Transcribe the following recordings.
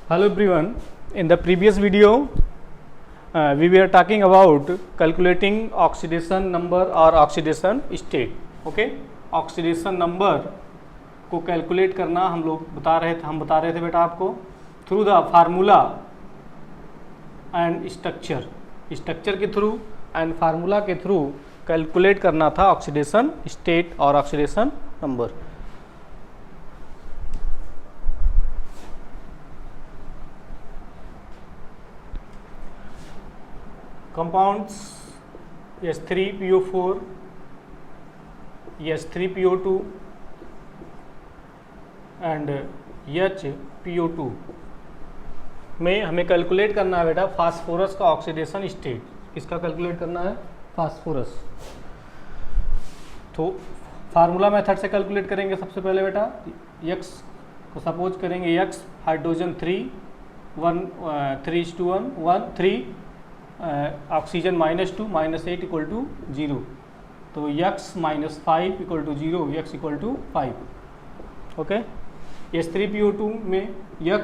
Hello everyone. In the previous video, we were talking about calculating oxidation number or oxidation state. Okay, oxidation number को calculate करना हम बता रहे थे बेटा आपको through the formula and structure के थ्रू एंड फार्मूला के थ्रू कैलकुलेट करना था ऑक्सीडेशन स्टेट और oxidation number. Compounds S3PO4, S3PO2 and HPO2 में हमें कैलकुलेट करना है बेटा फास्फोरस का ऑक्सीडेशन स्टेट. किसका कैलकुलेट करना है? फास्फोरस. तो फार्मूला मेथड से कैलकुलेट करेंगे सबसे पहले बेटा. X को सपोज करेंगे X hydrogen 3 oxygen -2 -8 equal to 0. तो x -5 equal to 0, x equal to 5. Okay. S3PO2 में x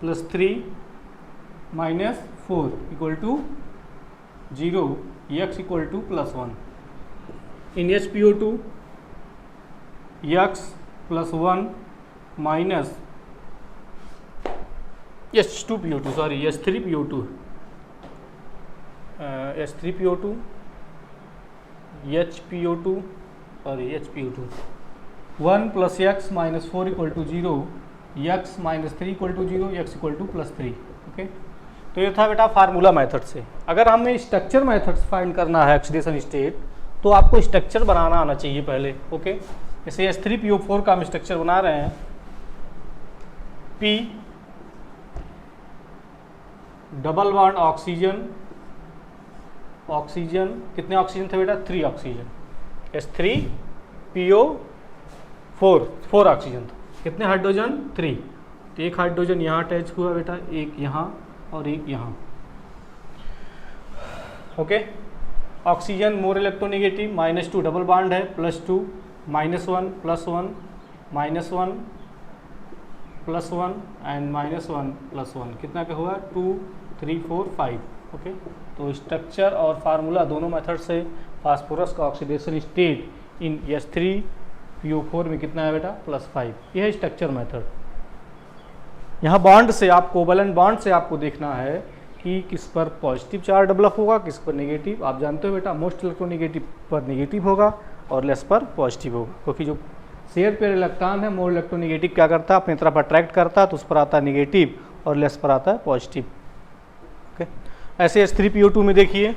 +3 -4 equal to 0, x equal to +1. In HPO2 x +1 minus S3PO2 HPO2 1 + x -4 equal to 0, x -3 equal to 0, x equal to +3. Okay. तो ये था बेटा formula method से. अगर हमें structure method से find करना है ऑक्सीडेशन स्टेट तो आपको स्ट्रक्चर बनाना आना चाहिए पहले. ओके. जैसे S3PO4 का हम स्ट्रक्चर बना रहे हैं. P डबल बॉन्ड ऑक्सीजन कितने ऑक्सीजन थे बेटा? 3 ऑक्सीजन. S3PO4 ऑक्सीजन था. कितने हाइड्रोजन? 3. तो एक हाइड्रोजन यहाँ अटैच हुआ बेटा, एक यहाँ और एक यहाँ. Okay. Oxygen more electronegative -2 double bond है, +2 -1 +1 -1 +1 एंड -1 +1 कितना का हुआ? 2 3 4 5. ओके. तो स्ट्रक्चर और फार्मूला दोनों मेथड से फास्फोरस का ऑक्सीडेशन स्टेट इन S3PO4 में कितना है बेटा? +5. यह है स्ट्रक्चर मेथड. यहाँ बॉन्ड से आपको कोवैलेंट बॉन्ड से आपको देखना है कि किस पर पॉजिटिव चार्ज डेवलप होगा, किस पर नेगेटिव. आप जानते हो बेटा मोस्ट इलेक्ट्रोनेगेटिव पर नेगेटिव होगा और लेस पर पॉजिटिव होगा, क्योंकि जो शेयर पेयर इलेक्ट्रॉन है मोर इलेक्ट्रोनेगेटिव क्या करता है? अपनी तरफ अट्रैक्ट करता है, तो उस पर आता है नेगेटिव और लेस पर आता है पॉजिटिव. ओके. ऐसे S3PO2 में देखिए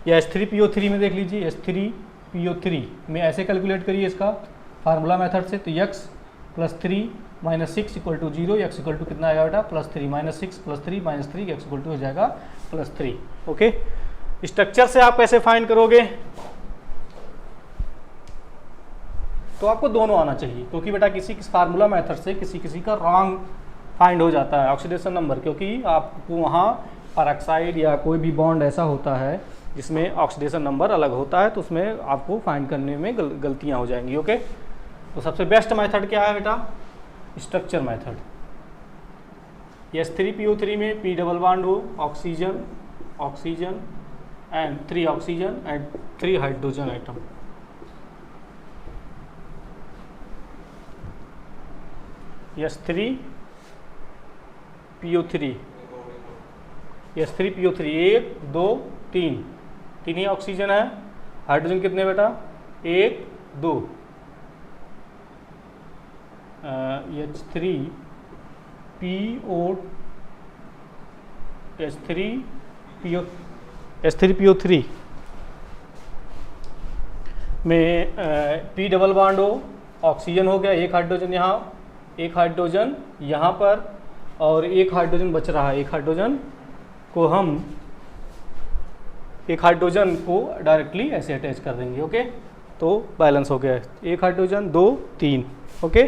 या S3PO3 में देख लीजिए. S3PO3 में ऐसे कैलकुलेट करिए इसका फार्मूला मेथड से. तो x +3 -6 equal to 0, x equal to कितना आएगा बेटा? +3 -6 +3 -3 x इक्वल टू हो जाएगा +3. ओके. स्ट्रक्चर से आप कैसे फाइंड करोगे? तो आपको दोनों आना चाहिए, क्योंकि बेटा किसी फार्मूला मेथड से किसी का रॉन्ग फाइंड हो जाता है ऑक्सीडेशन नंबर, क्योंकि आपको वहाँ पैरोक्साइड या कोई भी बॉन्ड ऐसा होता है जिसमें ऑक्सीडेशन नंबर अलग होता है, तो उसमें आपको फाइंड करने में गलतियाँ हो जाएंगी. ओके. तो सबसे बेस्ट मेथड क्या है बेटा? Structure method. S3PO3 में P डबल बॉन्ड हो, oxygen and 3 oxygen and 3 hydrogen atom. S3PO3 1 2 3 he oxygen है. हाइड्रोजन कितने बेटा? 1 2. S3PO3 में P डबल बॉन्ड हो, ऑक्सीजन हो गया, एक हाइड्रोजन यहाँ, एक हाइड्रोजन यहाँ पर और एक हाइड्रोजन बच रहा है. एक हाइड्रोजन को डायरेक्टली ऐसे अटैच कर देंगे. ओके. तो बैलेंस हो गया. एक हाइड्रोजन 2 3. ओके.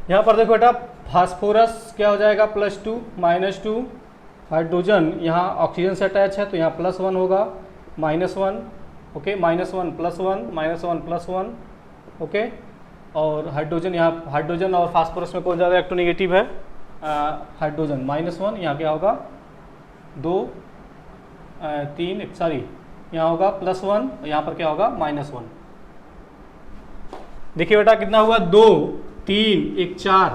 यहाँ पर देखो बेटा फास्फोरस क्या हो जाएगा? +2 -2. हाइड्रोजन यहाँ ऑक्सीजन से अटैच है तो यहाँ +1 होगा, -1. ओके. -1 +1 -1 +1. ओके. और हाइड्रोजन यहाँ हाइड्रोजन और फास्फोरस में कौन ज़्यादा इलेक्ट्रोनेगेटिव है? हाइड्रोजन -1, यहाँ क्या होगा 2 3 सॉरी यहाँ होगा +1, यहाँ पर क्या होगा -1। देखिए बेटा कितना हुआ 2 3 1 4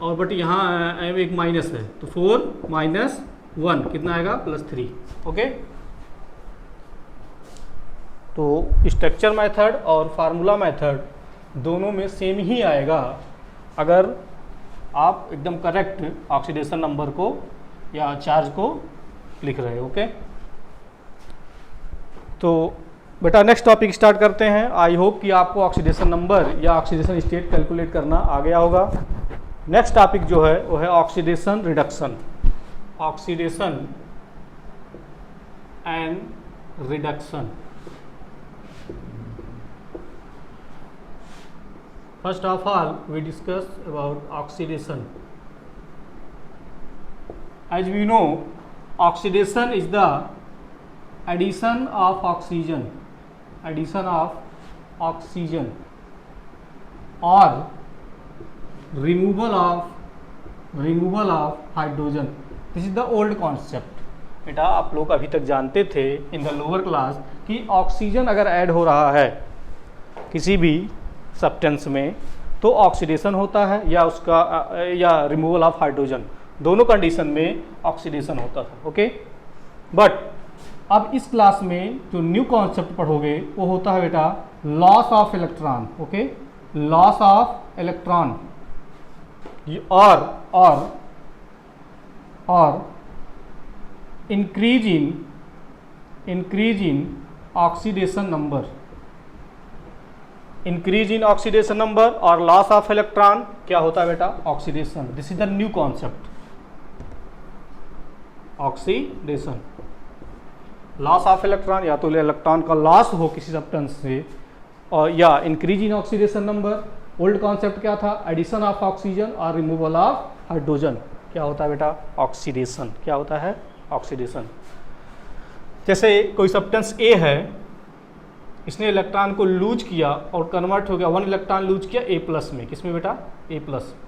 और बट यहाँ एक माइनस है तो 4 - 1 कितना आएगा +3। ओके, तो स्ट्रक्चर मेथड और फार्मूला मेथड दोनों में सेम ही आएगा अगर आप एकदम करेक्ट ऑक्सीडेशन नंबर को या चार्ज को लिख रहे हो। ओके, तो बेटा नेक्स्ट टॉपिक स्टार्ट करते हैं। आई होप कि आपको ऑक्सीडेशन नंबर या ऑक्सीडेशन स्टेट कैलकुलेट करना आ गया होगा। नेक्स्ट टॉपिक जो है वो है oxidation reduction, oxidation and reduction. First of all, we discuss about oxidation. As we know, oxidation is the addition of oxygen or removal of hydrogen. This is the old concept. बेटा आप लोग अभी तक जानते थे इन द लोअर क्लास कि oxygen अगर add हो रहा है किसी भी सब्सटेंस में तो ऑक्सीडेशन होता है या उसका या रिमूवल ऑफ हाइड्रोजन, दोनों कंडीशन में ऑक्सीडेशन होता था। ओके, बट अब इस क्लास में जो न्यू कॉन्सेप्ट पढ़ोगे वो होता है बेटा loss of electron. Okay, loss of electron और increase in oxidation number, increase in oxidation number और लॉस ऑफ इलेक्ट्रॉन क्या होता है बेटा oxidation. This is the new concept oxidation. Loss of electron या तो इलेक्ट्रॉन का लॉस हो किसी सब्सटेंस से और या increase in oxidation number. Old concept क्या था एडिशन ऑफ ऑक्सीजन और रिमूवल ऑफ हाइड्रोजन क्या होता है बेटा ऑक्सीडेशन। क्या होता है ऑक्सीडेशन। जैसे कोई सब्सटेंस ए है, इसने इलेक्ट्रॉन को लूज किया और कन्वर्ट हो गया, 1 इलेक्ट्रॉन लूज किया A+ में, किसमें बेटा A+।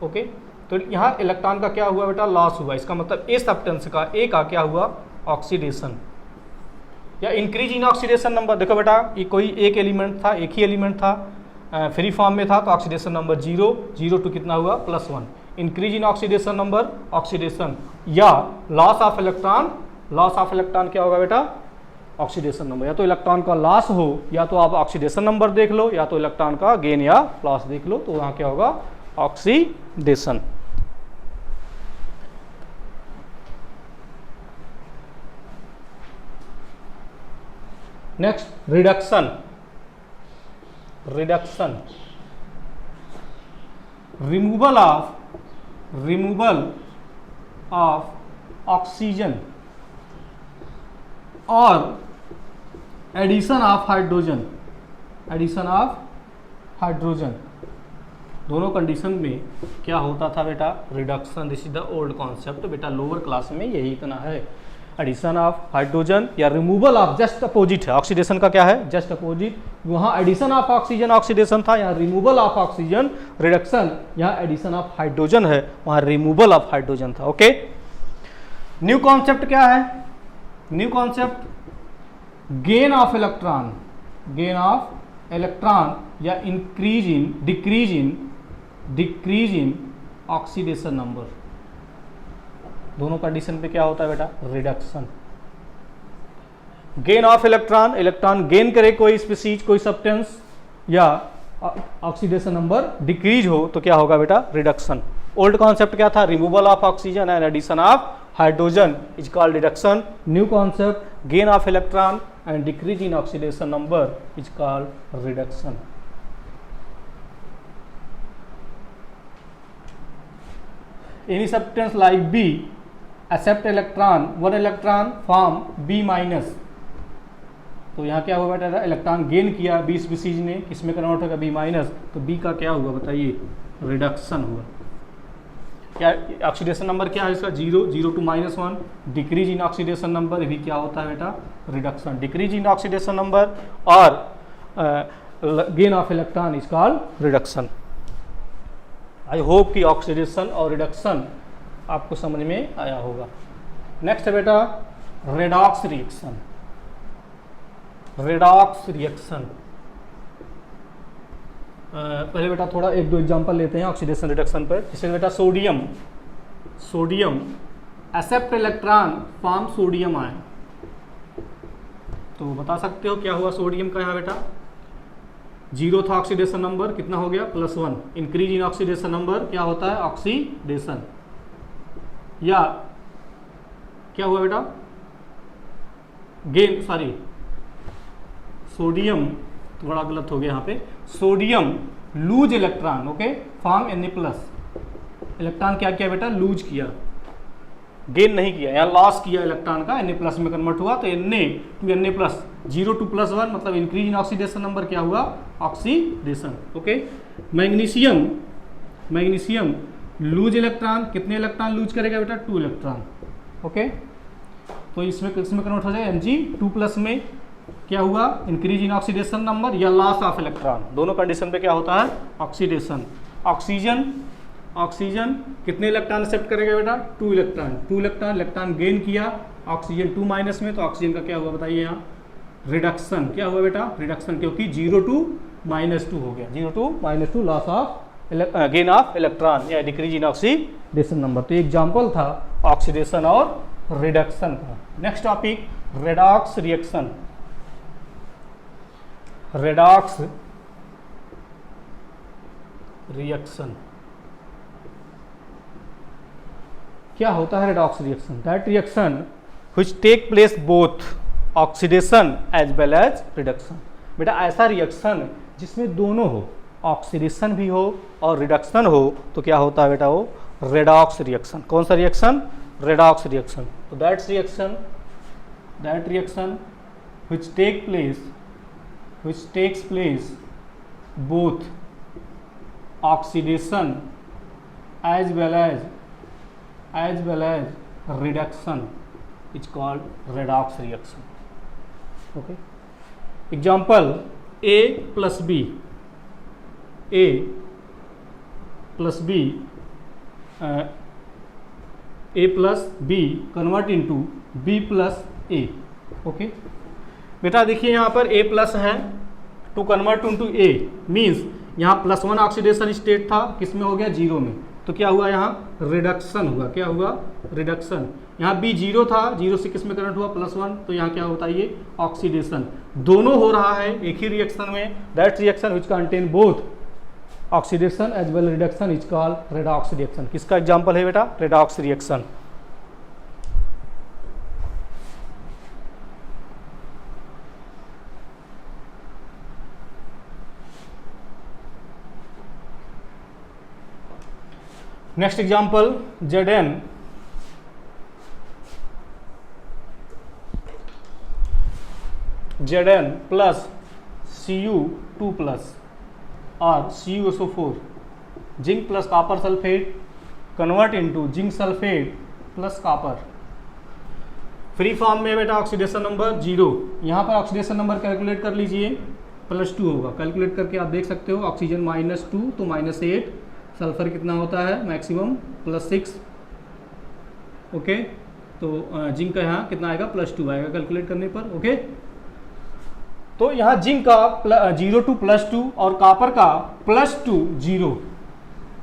ओके, तो यहाँ इलेक्ट्रॉन का क्या हुआ बेटा लॉस हुआ। इसका मतलब ए सब्सटेंस का ए का क्या हुआ ऑक्सीडेशन या इंक्रीज इन ऑक्सीडेशन नंबर। देखो बेटा ये कोई एक एलिमेंट था, एक ही एलिमेंट था, फ्री फॉर्म में था तो ऑक्सीडेशन नंबर 0 टू कितना हुआ +1। Increase in oxidation number oxidation या लॉस ऑफ इलेक्ट्रॉन क्या होगा बेटा ऑक्सीडेशन नंबर। या तो इलेक्ट्रॉन का लॉस हो या तो आप ऑक्सीडेशन नंबर देख लो या तो इलेक्ट्रॉन का गेन या लॉस देख लो, तो वहां क्या होगा oxidation. Next reduction. Removal of oxygen और एडिशन ऑफ हाइड्रोजन, दोनों कंडीशन में क्या होता था बेटा reduction. This is the old concept बेटा, लोअर क्लास में यही इतना है। एडिशन ऑफ हाइड्रोजन या रिमूवल ऑफ, जस्ट अपोजिट है ऑक्सीडेशन का, क्या है जस्ट अपोजिट। वहाँ एडिशन ऑफ ऑक्सीजन ऑक्सीडेशन था, यहाँ रिमूवल ऑफ ऑक्सीजन रिडक्शन। यहाँ एडिशन ऑफ हाइड्रोजन है, वहाँ रिमूवल ऑफ हाइड्रोजन था। ओके, न्यू कॉन्सेप्ट क्या है new concept gain of electron या डिक्रीज इन ऑक्सीडेशन नंबर। दोनों कंडीशन पे क्या होता है बेटा reduction. Gain of electron gain करे कोई स्पीसीज कोई सब्सटेंस या ऑक्सीडेशन नंबर डिक्रीज हो तो क्या होगा बेटा रिडक्शन। ओल्ड कॉन्सेप्ट क्या था removal of oxygen and addition of hydrogen is called reduction. New concept gain of electron and decrease in oxidation number is called reduction. Any substance like B accept electron, 1 electron form B minus, तो यहाँ क्या हुआ बेटा electron gain किया B species ने, किसमें convert होगा B minus, तो B का क्या हुआ बताइए रिडक्शन हुआ। क्या ऑक्सीडेशन नंबर क्या है इसका 0 to -1। Decrease in oxidation number भी क्या होता है बेटा reduction. Decrease in oxidation number और gain of electron is called reduction. I hope कि ऑक्सीडेशन और रिडक्शन आपको समझ में आया होगा। नेक्स्ट है बेटा रेडॉक्स रिएक्शन। रेडॉक्स रिएक्शन पहले बेटा थोड़ा एक दो एग्जांपल लेते हैं ऑक्सीडेशन रिडक्शन पर। जैसे बेटा sodium accept electron form sodium ion. तो बता सकते हो क्या हुआ सोडियम का यहाँ बेटा, 0 था ऑक्सीडेशन नंबर, कितना हो गया +1। इंक्रीज इन ऑक्सीडेशन नंबर क्या होता है ऑक्सीडेशन, या क्या हुआ बेटा गेन, सॉरी सोडियम थोड़ा गलत हो गया यहाँ पे, sodium loose electron, okay form Na+। Electron क्या किया बेटा लूज किया, गेन नहीं किया, यहाँ लॉस किया इलेक्ट्रॉन का, Na+ में कन्वर्ट हुआ तो Na to Na+, 0 to +1 मतलब इंक्रीज इन ऑक्सीडेशन नंबर क्या हुआ oxidation. Okay magnesium loose electron, कितने इलेक्ट्रॉन लूज करेगा बेटा 2 इलेक्ट्रॉन। ओके तो इसमें कन्वर्ट हो जाएगा Mg2+ में क्या हुआ इंक्रीज इन ऑक्सीडेशन नंबर या लॉस ऑफ इलेक्ट्रॉन, दोनों कंडीशन पे क्या होता है ऑक्सीडेशन। ऑक्सीजन कितने इलेक्ट्रॉन एक्सेप्ट करेगा बेटा 2 इलेक्ट्रॉन गेन किया ऑक्सीजन 2- में, तो ऑक्सीजन का क्या हुआ बताइए यहाँ रिडक्शन, क्या हुआ बेटा रिडक्शन, क्योंकि 0 to -2 हो गया, 0 to -2 loss of gain of electron या डिक्रीज इन ऑक्सीडेशन नंबर। तो एग्जाम्पल था ऑक्सीडेशन और रिडक्शन का। Next topic redox reaction. Redox reaction क्या होता है redox reaction, that reaction which take place both oxidation as well as reduction. बेटा ऐसा रिएक्शन जिसमें दोनों हो, ऑक्सीडेशन भी हो और रिडक्शन हो, तो क्या होता है बेटा वो रेडॉक्स रिएक्शन। कौन सा रिएक्शन रेडॉक्स रिएक्शन। तो that reaction which takes place both oxidation as well as reduction is called redox reaction. Okay example A plus B convert into B plus A। Okay बेटा देखिए यहाँ पर A+ है, to convert into A means यहाँ +1 oxidation state था, किस में हो गया 0 में, तो क्या हुआ यहाँ रिडक्शन हुआ, क्या हुआ रिडक्शन। यहाँ B 0 था, 0 से किस में कन्वर्ट हुआ +1, तो यहाँ क्या होता है ये ऑक्सीडेशन। दोनों हो रहा है एक ही रिएक्शन में, that reaction which contain both oxidation as well reduction is called redox reaction. किसका एग्जांपल है बेटा redox reaction. Next example Zn plus Cu2+ और CuSO4 zinc plus copper sulphate convert into zinc sulphate plus copper. Free form में बेटा oxidation number 0, यहाँ पर oxidation number calculate कर लीजिए +2 होगा, कैलकुलेट करके आप देख सकते हो ऑक्सीजन -2 तो -8, सल्फर कितना होता है मैक्सिमम +6। ओके तो जिंक का यहाँ कितना आएगा +2 आएगा कैलकुलेट करने पर। ओके तो यहाँ जिंक का 0 to +2 और कॉपर का +2 0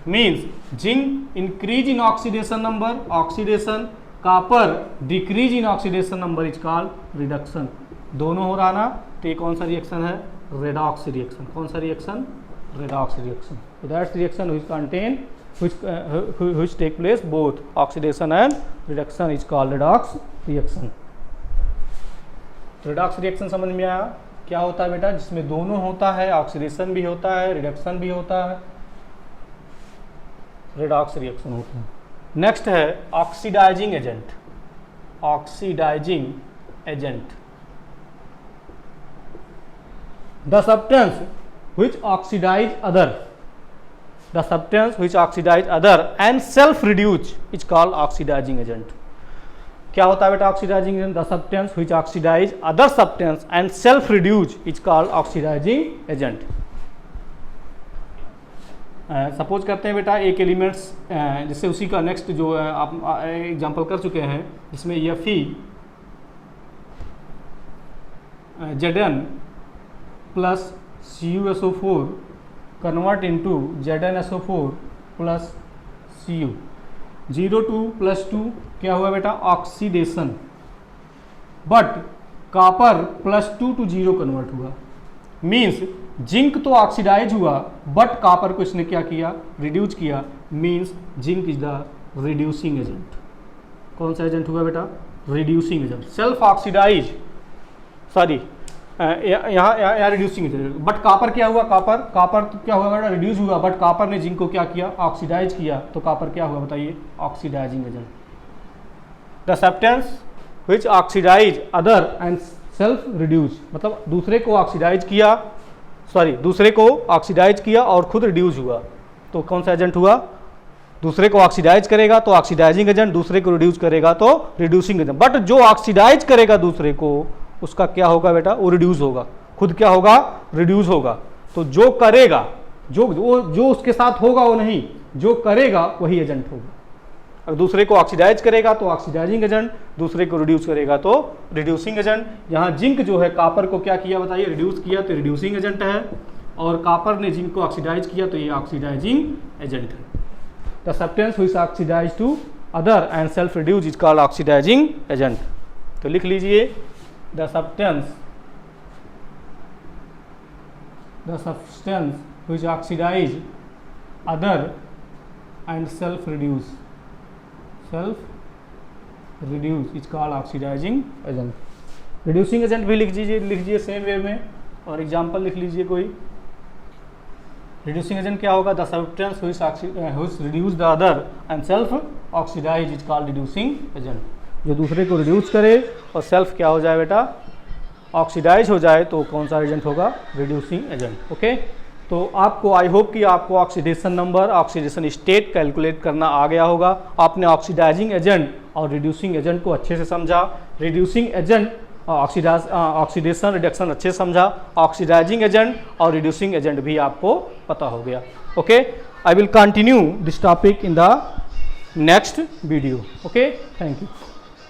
means zinc increase in oxidation number oxidation, copper decrease in oxidation number is called reduction. दोनों हो रहा ना, तो ये कौन सा रिएक्शन है रेडॉक्स रिएक्शन। कौन सा reaction redox reaction. So that reaction which contain which take place both oxidation and reduction is called redox reaction. redox reaction समझ में आया क्या होता है बेटा, जिसमें दोनों होता है, ऑक्सीडेशन भी होता है रिडक्शन भी होता है, redox reaction होता है। नेक्स्ट है oxidizing agent. Oxidizing agent the substance which oxidize other, the substance which oxidize other and self reduce is called oxidizing agent। क्या होता है बेटा oxidizing agent, the substance which oxidize other substance and self reduce is called oxidizing agent। Suppose करते हैं बेटा एक elements जिससे उसी का नेक्स्ट जो आप एग्जांपल कर चुके हैं, जिसमें Fe Zn plus CuSO4 convert into ZnSO4 plus Cu। 0 2 plus 2 क्या हुआ बेटा? Oxidation. But copper plus 2 to 0 convert हुआ, मीन्स जिंक तो ऑक्सीडाइज हुआ बट कॉपर को इसने क्या किया? रिड्यूस किया, means zinc is the reducing agent. कौन सा एजेंट हुआ बेटा? Reducing agent. Self oxidize, sorry यहाँ रिड्यूसिंग एजेंट, बट कॉपर क्या हुआ? कॉपर तो क्या हुआ बेटा? रिड्यूस हुआ, बट कॉपर ने जिंक को क्या किया? ऑक्सीडाइज किया, तो कॉपर क्या हुआ बताइए? Oxidizing agent. The substance which oxidize other and self reduce, मतलब दूसरे को ऑक्सीडाइज किया, दूसरे को ऑक्सीडाइज किया और खुद रिड्यूस हुआ, तो कौन सा एजेंट हुआ? दूसरे को ऑक्सीडाइज करेगा तो ऑक्सीडाइजिंग एजेंट, दूसरे को रिड्यूस करेगा तो रिड्यूसिंग एजेंट। बट जो ऑक्सीडाइज करेगा दूसरे को, उसका क्या होगा बेटा? वो रिड्यूस होगा, खुद क्या होगा? रिड्यूस होगा। तो जो करेगा, जो उसके साथ होगा वो नहीं, जो करेगा वही एजेंट होगा। अगर दूसरे को ऑक्सीडाइज करेगा तो ऑक्सीडाइजिंग एजेंट, दूसरे को रिड्यूस करेगा तो रिड्यूसिंग एजेंट। यहाँ जिंक जो है कॉपर को क्या किया बताइए? रिड्यूस किया, तो रिड्यूसिंग एजेंट है, और कॉपर ने जिंक को ऑक्सीडाइज किया तो ये ऑक्सीडाइजिंग एजेंट है। The substance which oxidize to other and self reduce is called oxidizing agent. तो लिख लीजिए the substance which oxidize other and self reduce is called oxidizing agent. Reducing agent भी लिख लीजिए सेम वे में, और example लिख लीजिए कोई। रिड्यूसिंग एजेंट क्या होगा? The substance which reduce the other and self oxidize is called reducing agent. जो दूसरे को रिड्यूस करे और सेल्फ क्या हो जाए बेटा? ऑक्सीडाइज हो जाए, तो कौन सा एजेंट होगा? Reducing agent. ओके, तो आपको, आई होप कि आपको oxidation number, oxidation state calculate करना आ गया होगा। आपने ऑक्सीडाइजिंग एजेंट और रिड्यूसिंग एजेंट को अच्छे से समझा। रिड्यूसिंग एजेंट ऑक्सीडेशन रिडक्शन अच्छे से समझा, ऑक्सीडाइजिंग एजेंट और रिड्यूसिंग एजेंट भी आपको पता हो गया। Okay, I will continue this topic in the next video. Okay, thank you.